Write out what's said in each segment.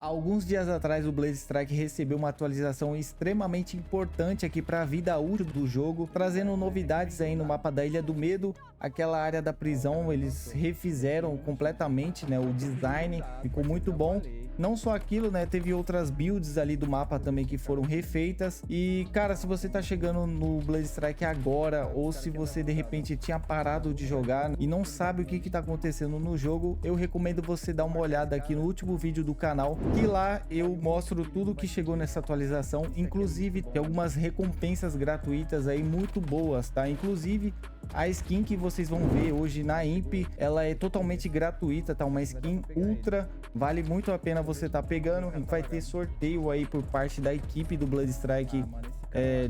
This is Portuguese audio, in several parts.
Alguns dias atrás o Blaze Strike recebeu uma atualização extremamente importante aqui para a vida útil do jogo, trazendo novidades aí no mapa da Ilha do Medo. Aquela área da prisão eles refizeram completamente, né, o design, ficou muito bom. Não só aquilo, né, teve outras builds ali do mapa também que foram refeitas. E cara, se você tá chegando no Blaze Strike agora, ou se você de repente tinha parado de jogar e não sabe o que tá acontecendo no jogo, eu recomendo você dar uma olhada aqui no último vídeo do canal, que lá eu mostro tudo que chegou nessa atualização. Inclusive tem algumas recompensas gratuitas aí muito boas, tá? Inclusive a skin que vocês vão ver hoje na Imp, ela é totalmente gratuita, tá? Uma skin ultra, vale muito a pena você tá pegando. Vai ter sorteio aí por parte da equipe do Blaze Strike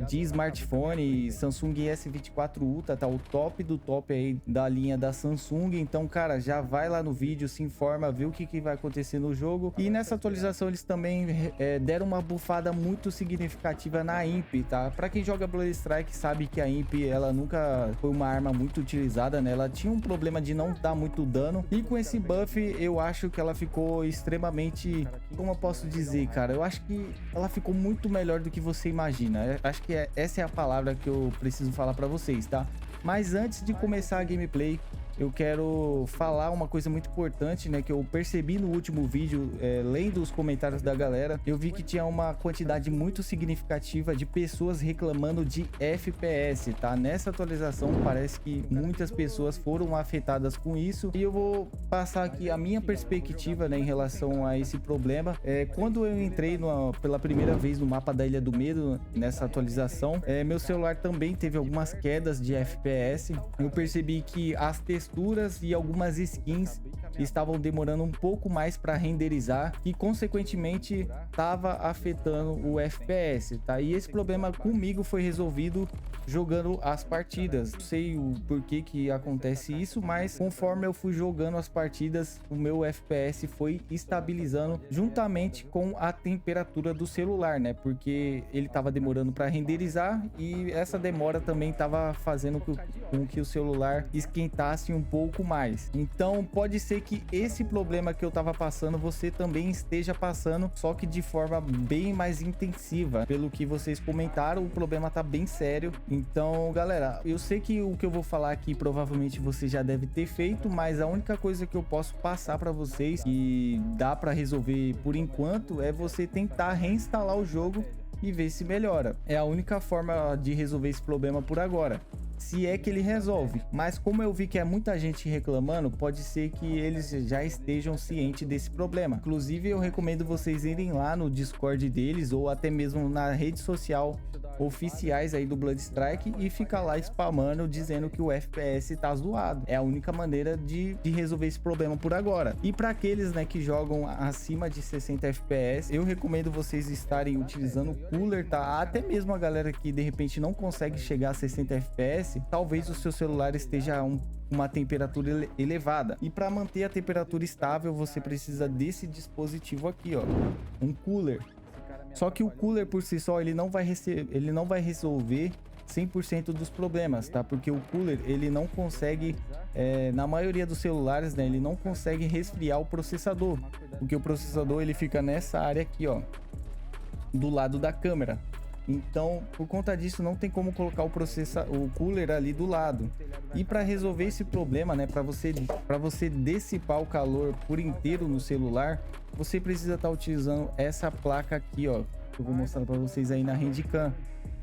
de smartphone, Samsung S24 Ultra, tá? O top do top aí da linha da Samsung. Então, cara, já vai lá no vídeo, se informa, vê o que vai acontecer no jogo. E nessa atualização eles também deram uma bufada muito significativa na Imp, tá? Pra quem joga Blaze Strike sabe que a Imp, ela nunca foi uma arma muito utilizada, né? Ela tinha um problema de não dar muito dano, e com esse buff eu acho que ela ficou extremamente, como eu posso dizer, cara, eu acho que ela ficou muito melhor do que você imagina. Acho que essa é a palavra que eu preciso falar pra vocês, tá? Mas antes de começar a gameplay, eu quero falar uma coisa muito importante, né, que eu percebi no último vídeo, lendo os comentários da galera. Eu vi que tinha uma quantidade muito significativa de pessoas reclamando de FPS, tá? Nessa atualização parece que muitas pessoas foram afetadas com isso, e eu vou passar aqui a minha perspectiva, né, em relação a esse problema. Quando eu entrei pela primeira vez no mapa da Ilha do Medo, nessa atualização, meu celular também teve algumas quedas de FPS. Eu percebi que as texturas e algumas skins estavam demorando um pouco mais para renderizar, e consequentemente estava afetando o FPS, tá? E esse problema comigo foi resolvido jogando as partidas. Não sei o porquê que acontece isso, mas conforme eu fui jogando as partidas, o meu FPS foi estabilizando juntamente com a temperatura do celular, né? Porque ele estava demorando para renderizar, e essa demora também estava fazendo com que o celular esquentasse um pouco mais. Então pode ser que esse problema que eu tava passando, você também esteja passando, só que de forma bem mais intensiva. Pelo que vocês comentaram, o problema tá bem sério. Então galera, eu sei que o que eu vou falar aqui provavelmente você já deve ter feito, mas a única coisa que eu posso passar para vocês, que dá para resolver por enquanto, é você tentar reinstalar o jogo e ver se melhora. É a única forma de resolver esse problema por agora, se é que ele resolve. Mas como eu vi que é muita gente reclamando, pode ser que eles já estejam cientes desse problema. Inclusive eu recomendo vocês irem lá no Discord deles, ou até mesmo na rede social oficiais aí do Blaze Strike, e ficar lá spamando dizendo que o FPS tá zoado. É a única maneira de resolver esse problema por agora. E para aqueles, né, que jogam acima de 60 FPS, eu recomendo vocês estarem utilizando o cooler, tá? Até mesmo a galera que de repente não consegue chegar a 60 FPS, talvez o seu celular esteja uma temperatura elevada, e para manter a temperatura estável você precisa desse dispositivo aqui, ó, um cooler. Só que o cooler por si só ele não vai resolver 100% dos problemas, tá? Porque o cooler ele não consegue, na maioria dos celulares, né, ele não consegue resfriar o processador, porque o processador ele fica nessa área aqui, ó, do lado da câmera. Então, por conta disso, não tem como colocar o cooler ali do lado. E para resolver esse problema, né, para você dissipar o calor por inteiro no celular, você precisa estar utilizando essa placa aqui, ó. Eu vou mostrar para vocês aí na Handicam.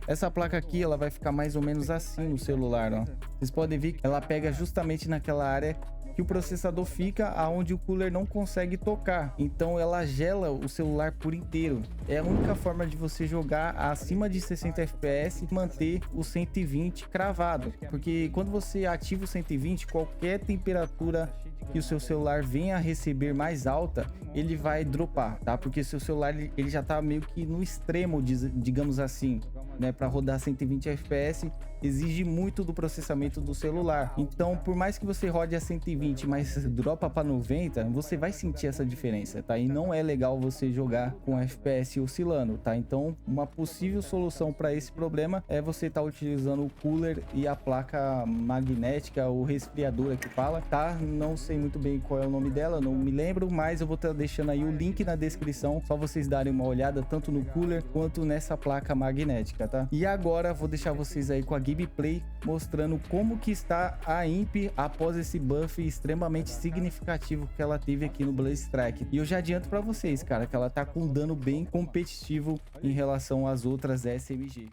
Essa placa aqui, ela vai ficar mais ou menos assim no celular, ó. Vocês podem ver que ela pega justamente naquela área que o processador fica, aonde o cooler não consegue tocar. Então ela gela o celular por inteiro. É a única forma de você jogar acima de 60 FPS e manter o 120 cravado. Porque quando você ativa o 120, qualquer temperatura que o seu celular venha a receber mais alta, ele vai dropar, tá? Porque seu celular ele já tá meio que no extremo, digamos assim, né, para rodar 120 FPS, exige muito do processamento do celular. Então, por mais que você rode a 120, mas dropa para 90, você vai sentir essa diferença, tá? E não é legal você jogar com FPS oscilando, tá? Então, uma possível solução para esse problema é você estar utilizando o cooler e a placa magnética ou resfriadora que fala, tá? Não sei muito bem qual é o nome dela, não me lembro, mas eu vou estar deixando aí o link na descrição, só vocês darem uma olhada tanto no cooler quanto nessa placa magnética, tá? E agora vou deixar vocês aí com a gameplay mostrando como que está a Imp após esse buff extremamente significativo que ela teve aqui no Blaze Strike. E eu já adianto para vocês, cara, que ela tá com um dano bem competitivo em relação às outras SMG.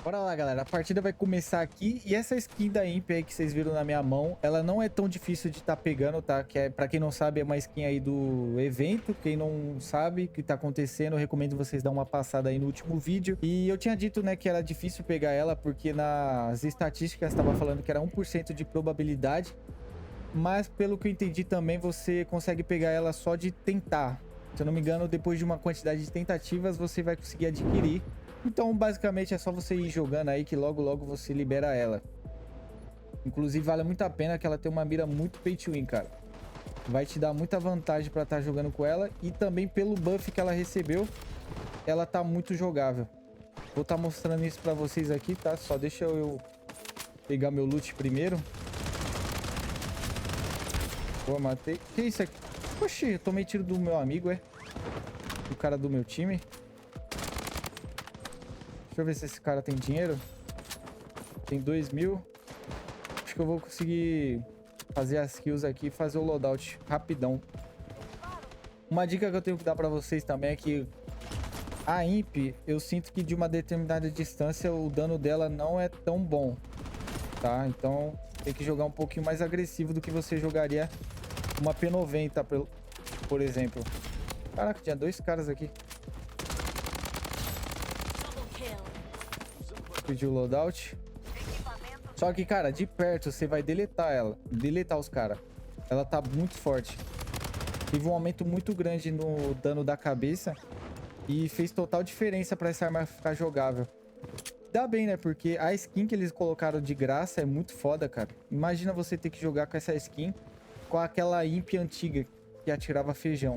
Bora lá, galera, a partida vai começar aqui e essa skin da Imp aí que vocês viram na minha mão, ela não é tão difícil de estar pegando, tá? Que é, pra quem não sabe, é uma skin aí do evento. Quem não sabe o que tá acontecendo, eu recomendo vocês dar uma passada aí no último vídeo. E eu tinha dito, né, que era difícil pegar ela porque nas estatísticas tava falando que era 1% de probabilidade, mas pelo que eu entendi também, você consegue pegar ela só de tentar. Se eu não me engano, depois de uma quantidade de tentativas, você vai conseguir adquirir. Então, basicamente, é só você ir jogando aí que logo, logo você libera ela. Inclusive, vale muito a pena que ela tem uma mira muito pay to win, cara. Vai te dar muita vantagem pra estar jogando com ela. E também pelo buff que ela recebeu, ela tá muito jogável. Vou estar mostrando isso pra vocês aqui, tá? Só deixa eu pegar meu loot primeiro. Boa, matei. Que isso aqui? Oxi, eu tomei tiro do meu amigo, é? Do cara do meu time. Deixa eu ver se esse cara tem dinheiro. Tem 2.000. Acho que eu vou conseguir fazer as kills aqui e fazer o loadout rapidão. Uma dica que eu tenho que dar pra vocês também é que a Imp, eu sinto que de uma determinada distância o dano dela não é tão bom, tá? Então tem que jogar um pouquinho mais agressivo do que você jogaria uma P90, por exemplo. Caraca, tinha 2 caras aqui. Pediu o loadout. Só que, cara, de perto você vai deletar ela. Deletar os caras. Ela tá muito forte. Teve um aumento muito grande no dano da cabeça. E fez total diferença pra essa arma ficar jogável. Dá bem, né? Porque a skin que eles colocaram de graça é muito foda, cara. Imagina você ter que jogar com essa skin com aquela Imp antiga que atirava feijão.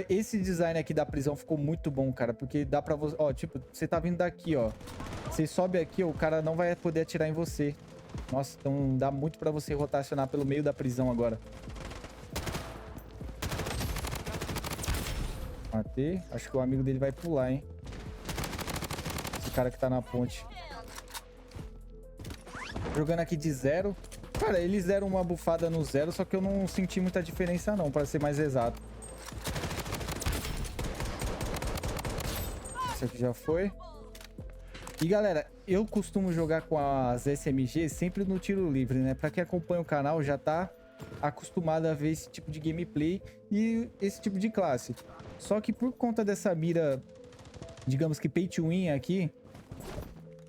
Esse design aqui da prisão ficou muito bom, cara, porque dá pra você... Ó, tipo, você tá vindo daqui, ó. Você sobe aqui, o cara não vai poder atirar em você. Nossa, então dá muito pra você rotacionar pelo meio da prisão agora. Matei. Acho que o amigo dele vai pular, hein. Esse cara que tá na ponte. Jogando aqui de 0. Cara, eles deram uma bufada no 0, só que eu não senti muita diferença não, pra ser mais exato. Esse aqui já foi. E galera, eu costumo jogar com as SMG sempre no tiro livre, né? Pra quem acompanha o canal já tá acostumado a ver esse tipo de gameplay e esse tipo de classe. Só que por conta dessa mira, digamos que pay to win aqui,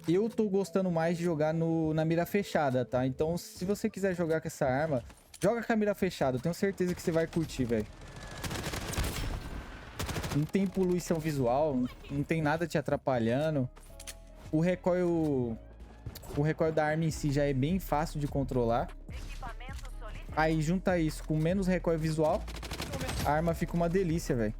eu tô gostando mais de jogar na mira fechada, tá? Então se você quiser jogar com essa arma, joga com a mira fechada. Eu tenho certeza que você vai curtir, velho. Não tem poluição visual, não tem nada te atrapalhando. O recoil da arma em si já é bem fácil de controlar. Aí junta isso com menos recoil visual, a arma fica uma delícia, velho.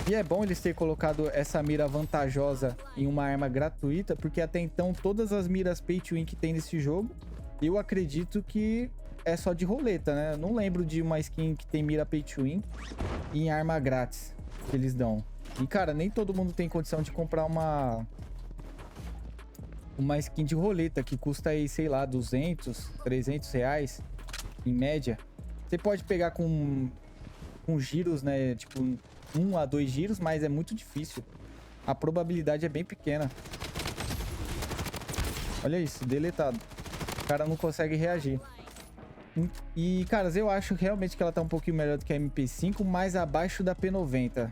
E é bom eles terem colocado essa mira vantajosa em uma arma gratuita, porque até então todas as miras pay to win que tem nesse jogo, eu acredito que é só de roleta, né? Eu não lembro de uma skin que tem mira pay to win em arma grátis que eles dão. E, cara, nem todo mundo tem condição de comprar uma skin de roleta que custa aí, sei lá, 200, 300 reais em média. Você pode pegar com giros, né? Tipo, 1 a 2 giros, mas é muito difícil. A probabilidade é bem pequena. Olha isso, deletado. O cara não consegue reagir. E, caras, eu acho realmente que ela tá um pouquinho melhor do que a MP5, mas abaixo da P90.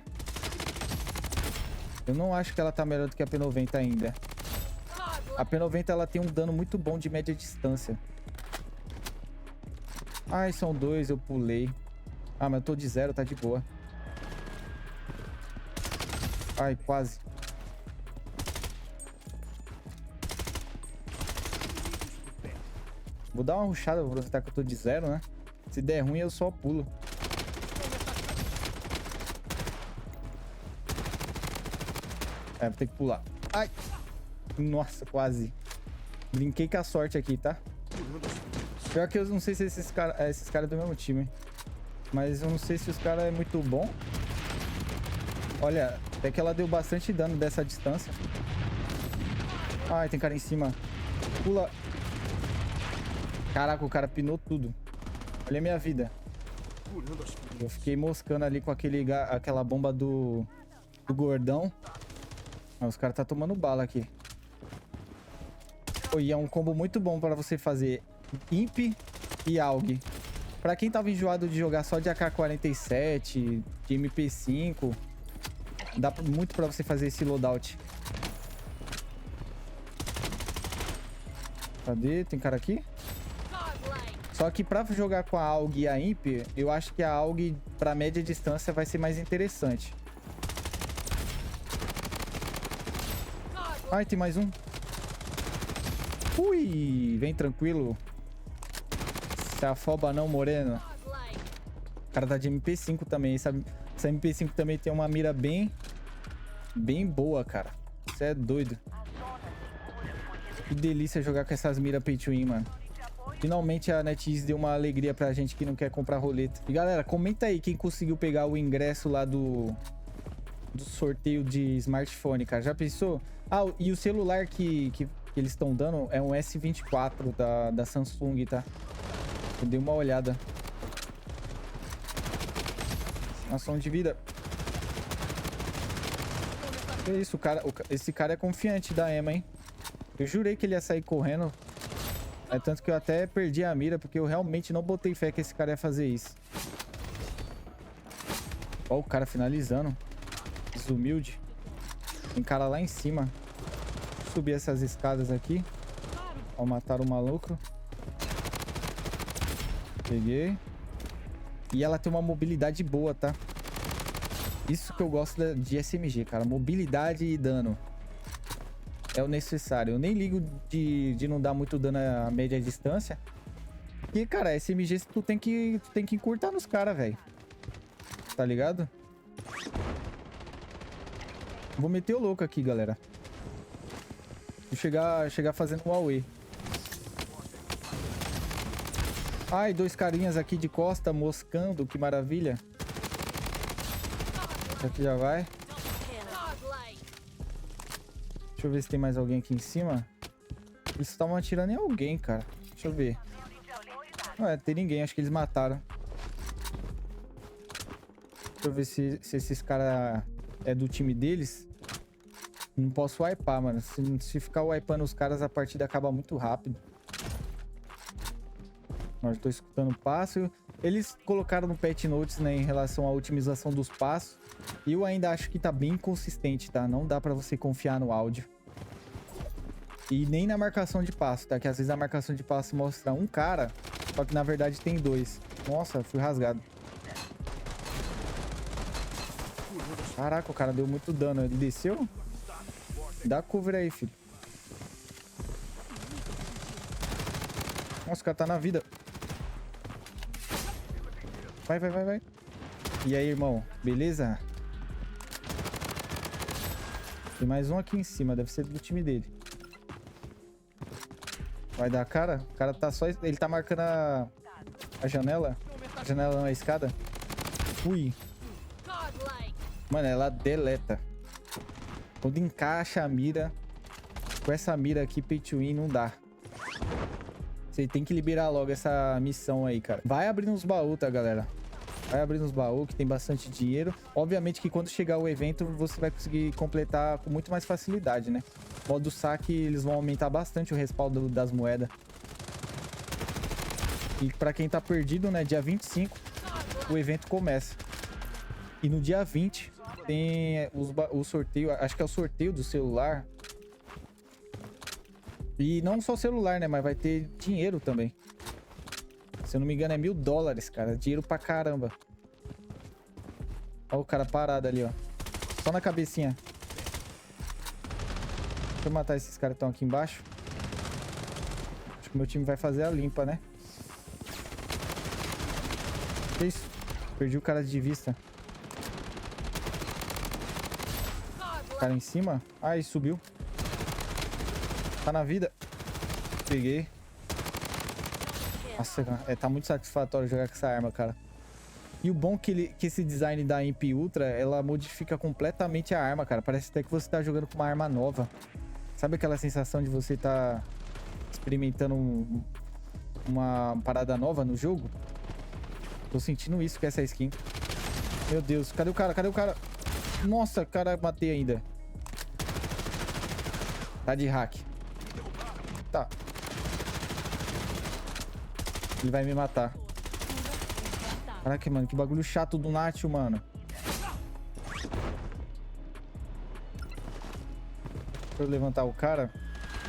Eu não acho que ela tá melhor do que a P90 ainda. A P90, ela tem um dano muito bom de média distância. Ai, são 2, eu pulei. Ah, mas eu tô de 0, tá de boa. Ai, quase. Vou dar uma rushada, vou aproveitar que eu tô de 0, né? Se der ruim, eu só pulo. É, vou ter que pular. Ai! Nossa, quase. Brinquei com a sorte aqui, tá? Pior que eu não sei se esses caras do mesmo time. Mas eu não sei se os caras é muito bom. Olha, até que ela deu bastante dano dessa distância. Ai, tem cara em cima. Pula. Caraca, o cara pinou tudo. Olha a minha vida. Eu fiquei moscando ali com aquela bomba do gordão. Ah, os caras tá tomando bala aqui. Oh, e é um combo muito bom pra você fazer Imp e AUG. Pra quem tava enjoado de jogar só de AK-47, de MP5, dá muito pra você fazer esse loadout. Cadê? Tem cara aqui? Só que pra jogar com a AUG e a Imp, eu acho que a AUG pra média distância vai ser mais interessante. Ai, tem mais um. Ui, vem tranquilo. Se afoba não, moreno. O cara tá de MP5 também. Essa MP5 também tem uma mira bem boa, cara. Isso é doido. Que delícia jogar com essas miras pay to win, mano. Finalmente a NetEase deu uma alegria pra gente que não quer comprar roleta. E galera, comenta aí quem conseguiu pegar o ingresso lá do sorteio de smartphone, cara. Já pensou? Ah, e o celular que eles estão dando é um S24 da Samsung, tá? Eu dei uma olhada. Ação de vida. Que isso, cara? Esse cara é confiante da EMA, hein? Eu jurei que ele ia sair correndo. É tanto que eu até perdi a mira, porque eu realmente não botei fé que esse cara ia fazer isso. Ó, o cara finalizando. Desumilde. Tem cara lá em cima. Vou subir essas escadas aqui. Ó, mataram o maluco. Peguei. E ela tem uma mobilidade boa, tá? Isso que eu gosto de SMG, cara. Mobilidade e dano. É o necessário. Eu nem ligo de não dar muito dano a média distância. E, cara, SMG tu tem que encurtar nos caras, velho. Tá ligado? Vou meter o louco aqui, galera. Vou chegar fazendo um AUE. Ai, dois carinhas aqui de costa moscando. Que maravilha. Aqui já vai. Deixa eu ver se tem mais alguém aqui em cima. Eles estavam atirando em alguém, cara. Deixa eu ver. Não é, tem ninguém. Acho que eles mataram. Deixa eu ver se esses caras é do time deles. Não posso wipear, mano. Se ficar wipando os caras, a partida acaba muito rápido. Nós tô escutando passo. Eles colocaram no patch notes, né, em relação à otimização dos passos. E eu ainda acho que tá bem consistente, tá? Não dá pra você confiar no áudio. E nem na marcação de passo, tá? Que às vezes a marcação de passo mostra um cara, só que na verdade tem dois. Nossa, fui rasgado. Caraca, o cara deu muito dano. Ele desceu? Dá cover aí, filho. Nossa, o cara tá na vida. Vai. E aí, irmão? Beleza? Tem mais um aqui em cima. Deve ser do time dele. Vai dar a cara? O cara tá só... Ele tá marcando a janela. A janela na escada. Ui. Mano, ela deleta. Quando encaixa a mira... Com essa mira aqui, pay to win, não dá. Você tem que liberar logo essa missão aí, cara. Vai abrindo os baús, tá, galera? Vai abrindo os baús, que tem bastante dinheiro. Obviamente que quando chegar o evento, você vai conseguir completar com muito mais facilidade, né? Modo saque, eles vão aumentar bastante o respaldo das moedas. E pra quem tá perdido, né? Dia 25, o evento começa. E no dia 20, tem o sorteio. Acho que é o sorteio do celular. E não só celular, né? Mas vai ter dinheiro também. Se eu não me engano é $1000, cara. Dinheiro pra caramba. Ó o cara parado ali, ó. Só na cabecinha. Deixa eu matar esses caras que estão aqui embaixo. Acho que meu time vai fazer a limpa, né? Que isso? Perdi o cara de vista. Cara em cima? Ai, subiu. Tá na vida. Peguei. Nossa, tá muito satisfatório jogar com essa arma, cara. E o bom que esse design da Imp Ultra, ela modifica completamente a arma, cara. Parece até que você tá jogando com uma arma nova. Sabe aquela sensação de você tá experimentando uma parada nova no jogo? Tô sentindo isso com essa skin. Meu Deus, cadê o cara? Cadê o cara? Nossa, cara, matei ainda. Tá de hack. Tá. Ele vai me matar. Caraca, mano, que bagulho chato do Nacho, mano. Deixa eu levantar o cara.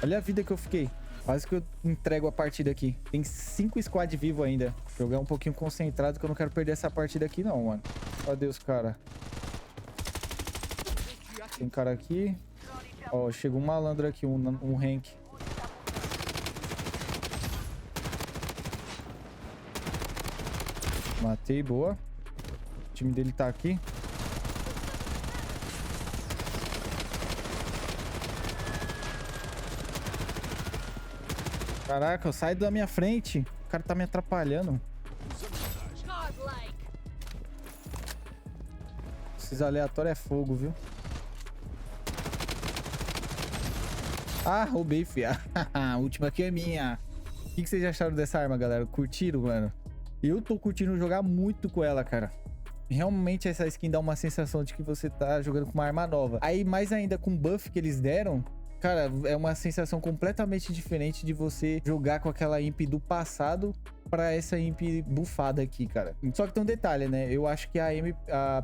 Olha a vida que eu fiquei. Quase que eu entrego a partida aqui. Tem 5 squad vivo ainda. Jogar um pouquinho concentrado que eu não quero perder essa partida aqui não, mano. Cadê os cara? Tem cara aqui. Ó, chegou um malandro aqui, um rank. Matei, boa. O time dele tá aqui. Caraca, sai da minha frente. O cara tá me atrapalhando. Esses aleatórios é fogo, viu? Ah, roubei, fia. A última aqui é minha. O que vocês acharam dessa arma, galera? Curtiram, mano? Eu tô curtindo jogar muito com ela, cara. Realmente essa skin dá uma sensação de que você tá jogando com uma arma nova. Aí, mais ainda com o buff que eles deram, cara, é uma sensação completamente diferente de você jogar com aquela imp do passado pra essa imp bufada aqui, cara. Só que tem um detalhe, né? Eu acho que a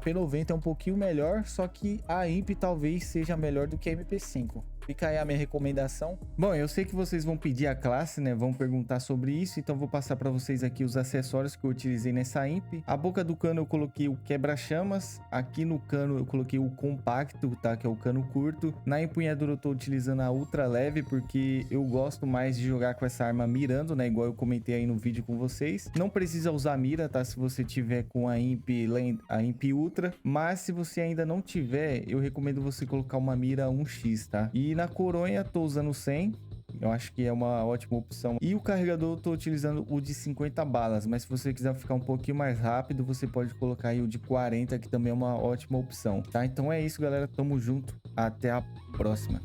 P90 é um pouquinho melhor, só que a imp talvez seja melhor do que a MP5. Fica aí a minha recomendação. Bom, eu sei que vocês vão pedir a classe, né? Vão perguntar sobre isso, então vou passar para vocês aqui os acessórios que eu utilizei nessa imp. A boca do cano eu coloquei o quebra-chamas. Aqui no cano eu coloquei o compacto, tá? Que é o cano curto. Na empunhadura eu tô utilizando a ultra leve, porque eu gosto mais de jogar com essa arma mirando, né? Igual eu comentei aí no vídeo com vocês. Não precisa usar mira, tá? Se você tiver com a imp ultra. Mas se você ainda não tiver, eu recomendo você colocar uma mira 1x, tá? E na coronha tô usando 100, eu acho que é uma ótima opção. E o carregador eu tô utilizando o de 50 balas, mas se você quiser ficar um pouquinho mais rápido, você pode colocar aí o de 40, que também é uma ótima opção, tá? Então é isso, galera, tamo junto, até a próxima.